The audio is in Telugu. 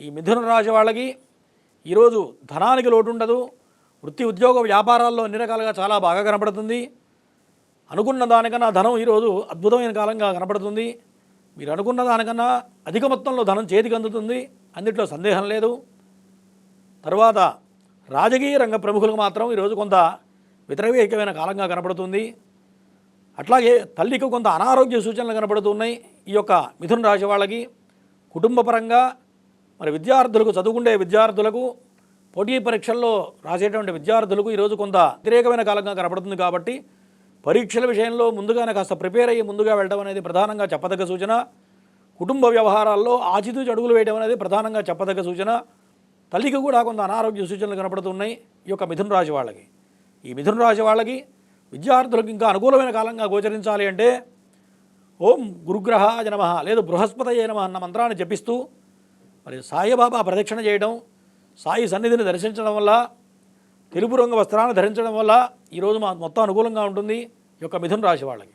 ఈ మిథున రాశి వాళ్ళకి ఈరోజు ధనానికి లోటు ఉండదు. వృత్తి ఉద్యోగ వ్యాపారాల్లో అన్ని రకాలుగా చాలా బాగా కనపడుతుంది. అనుకున్న దానికన్నా ధనం ఈరోజు అద్భుతమైన కాలంగా కనపడుతుంది. మీరు అనుకున్న దానికన్నా అధిక మొత్తంలో ధనం చేతికి అందుతుంది, అన్నిట్లో సందేహం లేదు. తర్వాత రాజకీయ రంగ ప్రముఖులకు మాత్రం ఈరోజు కొంత వ్యతిరేకమైన కాలంగా కనపడుతుంది. అట్లాగే తల్లికి కొంత అనారోగ్య సూచనలు కనపడుతున్నాయి. ఈ యొక్క మిథున రాశి వాళ్ళకి కుటుంబ పరంగా మరి విద్యార్థులకు, చదువుకునే విద్యార్థులకు, పోటీ పరీక్షల్లో రాసేటువంటి విద్యార్థులకు ఈరోజు కొంత వ్యతిరేకమైన కాలంగా కనపడుతుంది. కాబట్టి పరీక్షల విషయంలో ముందుగానే కాస్త ప్రిపేర్ అయ్యి ముందుగా వెళ్ళడం అనేది ప్రధానంగా చెప్పదగ్గ సూచన. కుటుంబ వ్యవహారాల్లో ఆచితూచి అడుగులు వేయడం అనేది ప్రధానంగా చెప్పదగ్గ సూచన. తల్లికి కూడా కొంత అనారోగ్య సూచనలు కనపడుతున్నాయి ఈ యొక్క మిథున రాశి వాళ్ళకి. ఈ మిథున రాశి వాళ్ళకి విద్యార్థులకు ఇంకా అనుకూలమైన కాలంగా గోచరించాలి అంటే ఓం గురుగ్రహాయ నమః లేదు బృహస్పతయే నమః అన్న మంత్రాన్ని జపిస్తూ మరి సాయిబాబా ప్రదక్షిణ చేయడం, సాయి సన్నిధిని దర్శించడం వల్ల, తెలుపు రంగు వస్త్రాన్ని ధరించడం వల్ల ఈరోజు మొత్తం అనుకూలంగా ఉంటుంది ఈ యొక్క మిథున రాశి వాళ్ళకి.